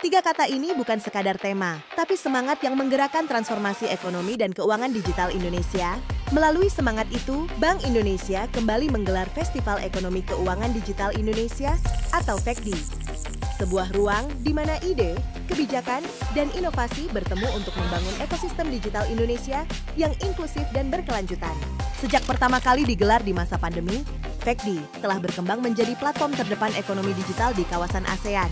Tiga kata ini bukan sekadar tema, tapi semangat yang menggerakkan transformasi ekonomi dan keuangan digital Indonesia. Melalui semangat itu, Bank Indonesia kembali menggelar Festival Ekonomi Keuangan Digital Indonesia atau FEKDI. Sebuah ruang di mana ide, kebijakan, dan inovasi bertemu untuk membangun ekosistem digital Indonesia yang inklusif dan berkelanjutan. Sejak pertama kali digelar di masa pandemi, FEKDI telah berkembang menjadi platform terdepan ekonomi digital di kawasan ASEAN.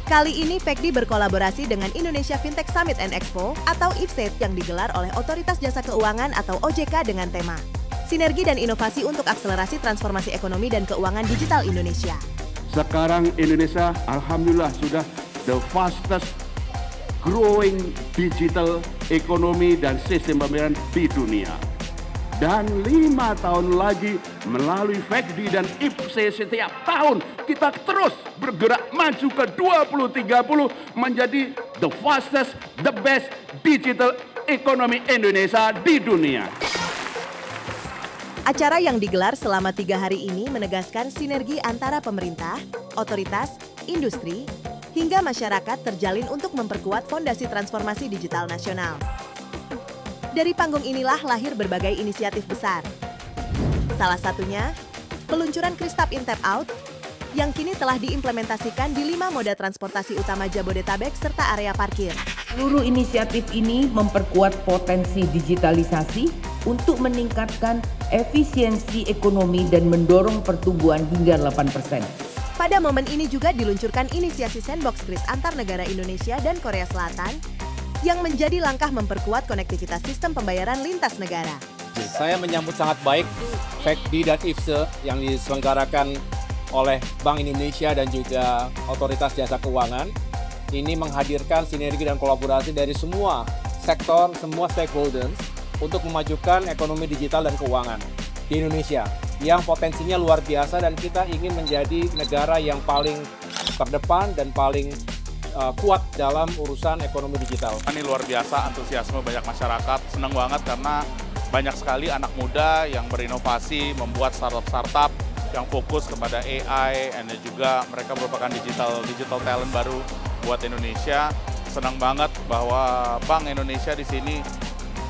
Kali ini FEKDI berkolaborasi dengan Indonesia Fintech Summit and Expo atau IFSET yang digelar oleh Otoritas Jasa Keuangan atau OJK dengan tema Sinergi dan Inovasi untuk Akselerasi Transformasi Ekonomi dan Keuangan Digital Indonesia. Sekarang Indonesia alhamdulillah sudah the fastest growing digital economy dan sistem pembayaran di dunia. Dan 5 tahun lagi melalui FEKDI dan IFSET setiap tahun kita terus bergerak maju ke 2030 menjadi the fastest, the best digital economy Indonesia di dunia. Acara yang digelar selama 3 hari ini menegaskan sinergi antara pemerintah, otoritas, industri, hingga masyarakat terjalin untuk memperkuat fondasi transformasi digital nasional. Dari panggung inilah lahir berbagai inisiatif besar. Salah satunya, peluncuran Kris Tap In Tap Out, yang kini telah diimplementasikan di 5 moda transportasi utama Jabodetabek serta area parkir. Seluruh inisiatif ini memperkuat potensi digitalisasi untuk meningkatkan efisiensi ekonomi dan mendorong pertumbuhan hingga 8%. Pada momen ini juga diluncurkan inisiasi Sandbox Kris antar negara Indonesia dan Korea Selatan, yang menjadi langkah memperkuat konektivitas sistem pembayaran lintas negara. Saya menyambut sangat baik FEKDI dan IFSE yang diselenggarakan oleh Bank Indonesia dan juga Otoritas Jasa Keuangan. Ini menghadirkan sinergi dan kolaborasi dari semua sektor, semua stakeholders untuk memajukan ekonomi digital dan keuangan di Indonesia yang potensinya luar biasa dan kita ingin menjadi negara yang paling terdepan dan paling kuat dalam urusan ekonomi digital. Ini luar biasa antusiasme banyak masyarakat, senang banget karena banyak sekali anak muda yang berinovasi, membuat startup-startup yang fokus kepada AI, dan juga mereka merupakan digital talent baru buat Indonesia. Senang banget bahwa Bank Indonesia di sini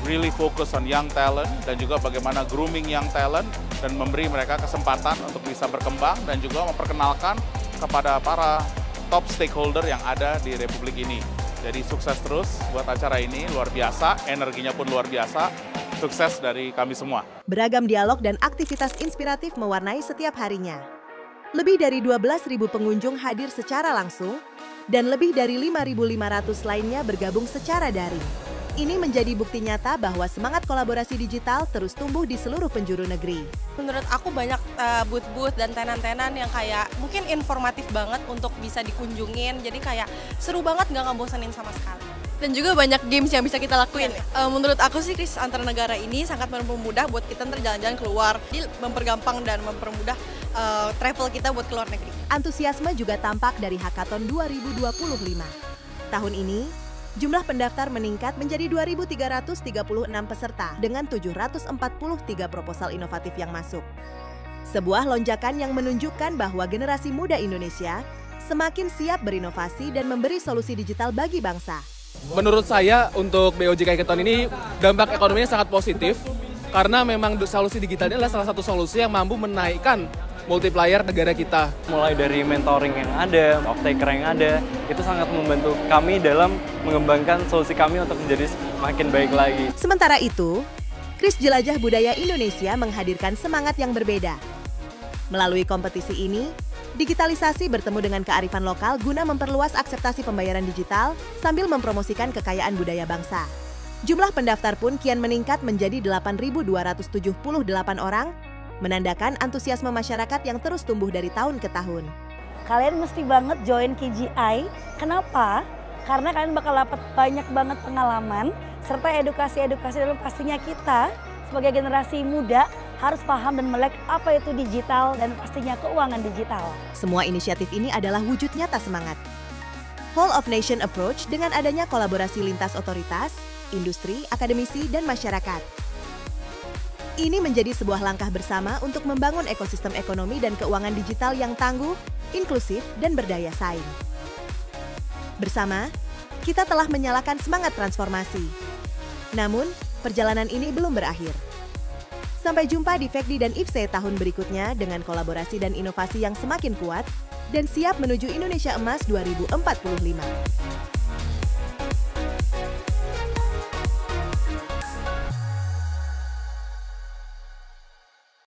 really focus on young talent dan juga bagaimana grooming young talent dan memberi mereka kesempatan untuk bisa berkembang dan juga memperkenalkan kepada para top stakeholder yang ada di Republik ini. Jadi sukses terus buat acara ini, luar biasa, energinya pun luar biasa, sukses dari kami semua. Beragam dialog dan aktivitas inspiratif mewarnai setiap harinya. Lebih dari 12.000 pengunjung hadir secara langsung, dan lebih dari 5.500 lainnya bergabung secara daring. Ini menjadi bukti nyata bahwa semangat kolaborasi digital terus tumbuh di seluruh penjuru negeri. Menurut aku banyak booth-booth dan tenan-tenan yang kayak mungkin informatif banget untuk bisa dikunjungin. Jadi kayak seru banget, nggak ngebosenin sama sekali. Dan juga banyak games yang bisa kita lakuin. Menurut aku sih Kris antar negara ini sangat mempermudah buat kita jalan-jalan keluar. Jadi mempergampang dan mempermudah travel kita buat keluar negeri. Antusiasme juga tampak dari Hackathon 2025. Tahun ini, jumlah pendaftar meningkat menjadi 2.336 peserta dengan 743 proposal inovatif yang masuk. Sebuah lonjakan yang menunjukkan bahwa generasi muda Indonesia semakin siap berinovasi dan memberi solusi digital bagi bangsa. Menurut saya untuk BOJK Hackathon ini dampak ekonominya sangat positif karena memang solusi digital ini adalah salah satu solusi yang mampu menaikkan multiplier negara kita. Mulai dari mentoring yang ada, off-taker yang ada, itu sangat membantu kami dalam mengembangkan solusi kami untuk menjadi semakin baik lagi. Sementara itu, Kris Jelajah Budaya Indonesia menghadirkan semangat yang berbeda. Melalui kompetisi ini, digitalisasi bertemu dengan kearifan lokal guna memperluas akseptasi pembayaran digital sambil mempromosikan kekayaan budaya bangsa. Jumlah pendaftar pun kian meningkat menjadi 8.278 orang, menandakan antusiasme masyarakat yang terus tumbuh dari tahun ke tahun. Kalian mesti banget join KGI. Kenapa? Karena kalian bakal dapat banyak banget pengalaman serta edukasi-edukasi dalam pastinya kita sebagai generasi muda harus paham dan melek apa itu digital dan pastinya keuangan digital. Semua inisiatif ini adalah wujud nyata semangat Whole of Nation Approach dengan adanya kolaborasi lintas otoritas, industri, akademisi, dan masyarakat. Ini menjadi sebuah langkah bersama untuk membangun ekosistem ekonomi dan keuangan digital yang tangguh, inklusif, dan berdaya saing. Bersama, kita telah menyalakan semangat transformasi. Namun, perjalanan ini belum berakhir. Sampai jumpa di FECDI dan IFSE tahun berikutnya dengan kolaborasi dan inovasi yang semakin kuat dan siap menuju Indonesia Emas 2045.